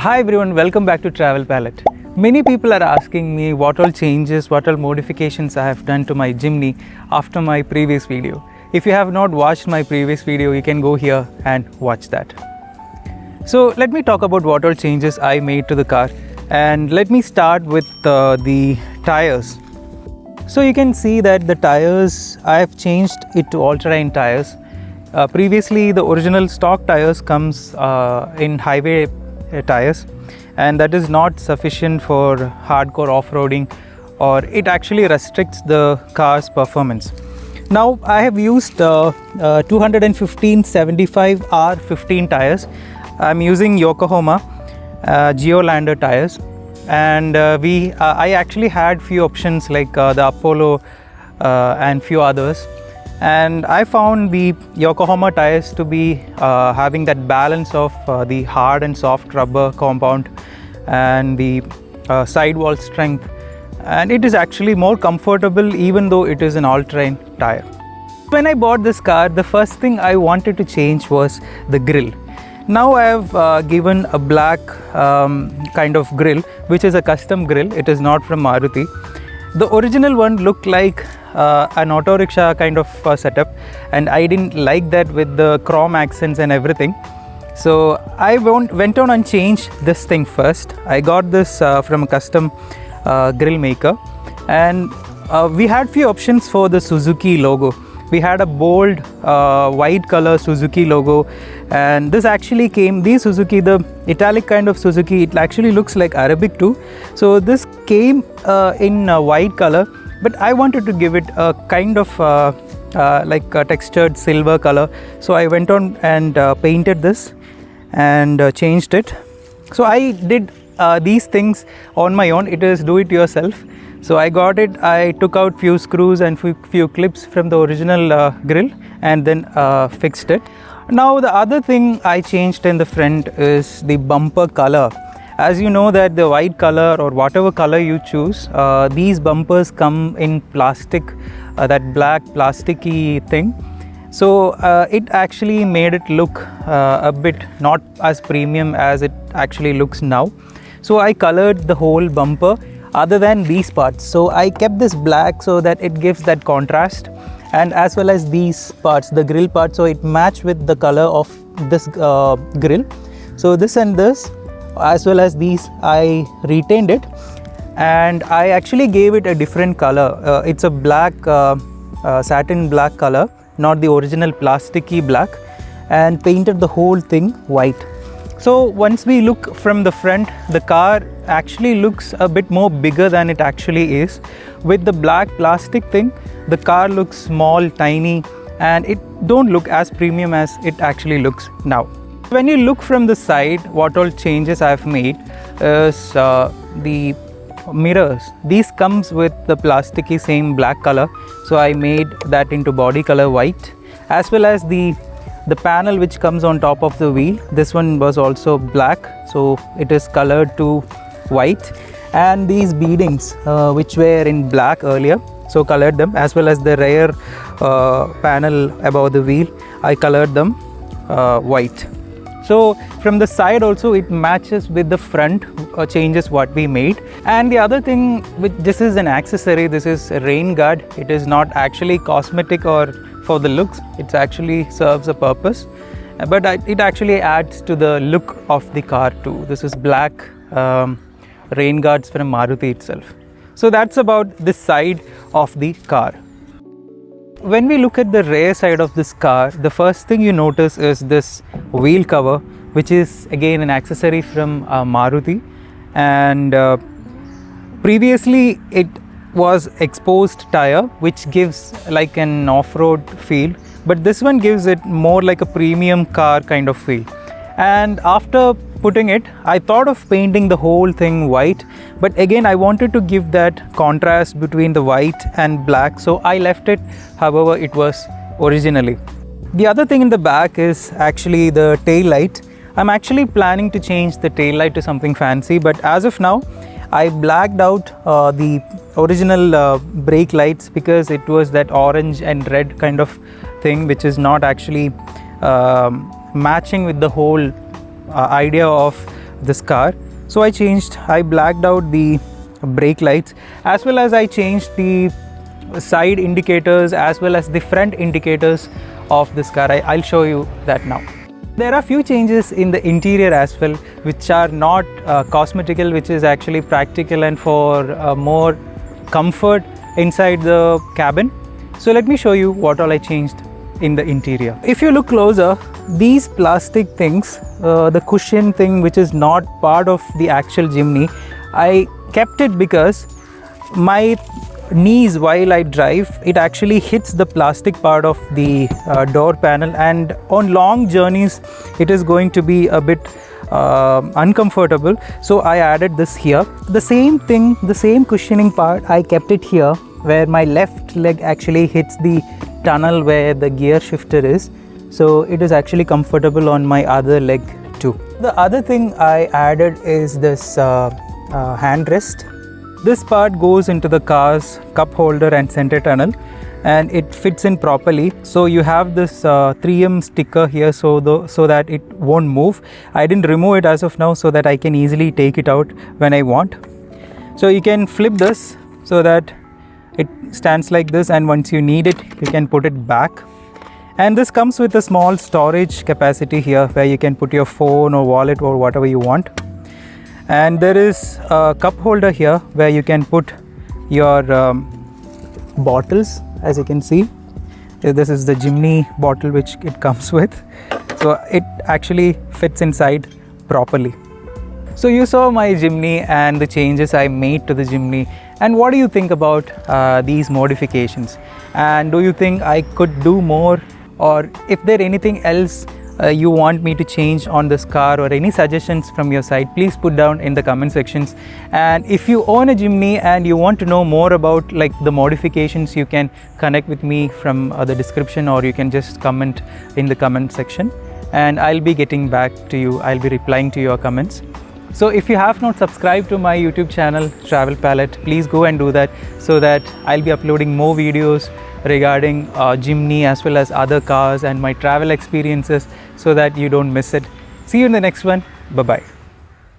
Hi everyone, welcome back to Travel Palette. Many people are asking me what all changes, what all modifications I have done to my Jimny after my previous video. If you have not watched my previous video, you can go here and watch that. So let me talk about what all changes I made to the car, and let me start with the tires. So you can see that the tires, I have changed it to all-terrain tires. Previously the original stock tires comes in highway tires, and that is not sufficient for hardcore off-roading, or it actually restricts the car's performance. Now I have used 215/75 R15 tires. I'm using Yokohama Geolander tires, and I actually had few options like the Apollo and few others, and I found the Yokohama tires to be having that balance of the hard and soft rubber compound and the sidewall strength, and it is actually more comfortable even though it is an all-terrain tire. When I bought this car, the first thing I wanted to change was the grille. Now I have given a black kind of grille, which is a custom grille. It is not from Maruti. The original one looked like an auto rickshaw kind of setup, and I didn't like that with the chrome accents and everything. So I went on and changed this thing first. I got this from a custom grill maker, and we had few options for the Suzuki logo. We had a bold white color Suzuki logo, and this actually came, the Suzuki, the italic kind of Suzuki, it actually looks like Arabic too. So this came in white color, but I wanted to give it a kind of like a textured silver color. So I went on and painted this and changed it. So I did these things on my own. It is do it yourself. So I got it, I took out few screws and few clips from the original grill, and then fixed it. Now the other thing I changed in the front is the bumper color. As you know that the white color or whatever color you choose, these bumpers come in plastic, that black plasticky thing. So it actually made it look a bit not as premium as it actually looks now. So I colored the whole bumper other than these parts. So I kept this black so that it gives that contrast, and as well as these parts, the grill part, so it matched with the color of this grill. So this and this, as well as these, I retained it, and I actually gave it a different color. It's a black satin black color, not the original plasticky black, and painted the whole thing white. So once we look from the front, the car actually looks a bit more bigger than it actually is. With the black plastic thing, the car looks small, tiny, and it don't look as premium as it actually looks now. When you look from the side, what all changes I've made is the mirrors. These comes with the plasticky same black color, so I made that into body color white, as well as the panel which comes on top of the wheel. This one was also black, so it is colored to white, and these beadings which were in black earlier, so colored them, as well as the rear panel above the wheel, I colored them white. So from the side also it matches with the front changes what we made. And the other thing, this is an accessory, this is a rain guard. It is not actually cosmetic or for the looks, it actually serves a purpose, but it actually adds to the look of the car too. This is black rain guards from Maruti itself. So that's about this side of the car. When we look at the rear side of this car, the first thing you notice is this wheel cover, which is again an accessory from Maruti, and previously it was exposed tire, which gives like an off-road feel, but this one gives it more like a premium car kind of feel. And after putting it, I thought of painting the whole thing white, but again I wanted to give that contrast between the white and black, so I left it however it was originally. The other thing in the back is actually the tail light. I'm actually planning to change the tail light to something fancy, but as of now I blacked out the original brake lights because it was that orange and red kind of thing, which is not actually matching with the whole idea of this car. So I blacked out the brake lights, as well as I changed the side indicators as well as the front indicators of this car. I'll show you that now. There are few changes in the interior as well, which are not cosmetical, which is actually practical and for more comfort inside the cabin. So let me show you what all I changed in the interior. If you look closer, these plastic things, the cushion thing which is not part of the actual Jimny, I kept it because my knees while I drive, it actually hits the plastic part of the door panel, and on long journeys it is going to be a bit uncomfortable. So I added this here. The same thing, the same cushioning part, I kept it here where my left leg actually hits the tunnel where the gear shifter is. So it is actually comfortable on my other leg too. The other thing I added is this handrest. This part goes into the car's cup holder and center tunnel, and it fits in properly. So you have this 3M sticker here so that it won't move. I didn't remove it as of now so that I can easily take it out when I want. So you can flip this so that it stands like this, and once you need it, you can put it back. And this comes with a small storage capacity here where you can put your phone or wallet or whatever you want. And there is a cup holder here where you can put your bottles. As you can see, this is the Jimny bottle which it comes with, so it actually fits inside properly. So you saw my Jimny and the changes I made to the Jimny, and what do you think about these modifications, and do you think I could do more, or if there anything else you want me to change on this car, or any suggestions from your side, please put down in the comment sections. And if you own a Jimny and you want to know more about like the modifications, you can connect with me from the description, or you can just comment in the comment section and I'll be getting back to you. I'll be replying to your comments. So if you have not subscribed to my YouTube channel Travel Palette, please go and do that, so that I'll be uploading more videos regarding Jimny as well as other cars and my travel experiences, so that you don't miss it. See you in the next one. Bye bye.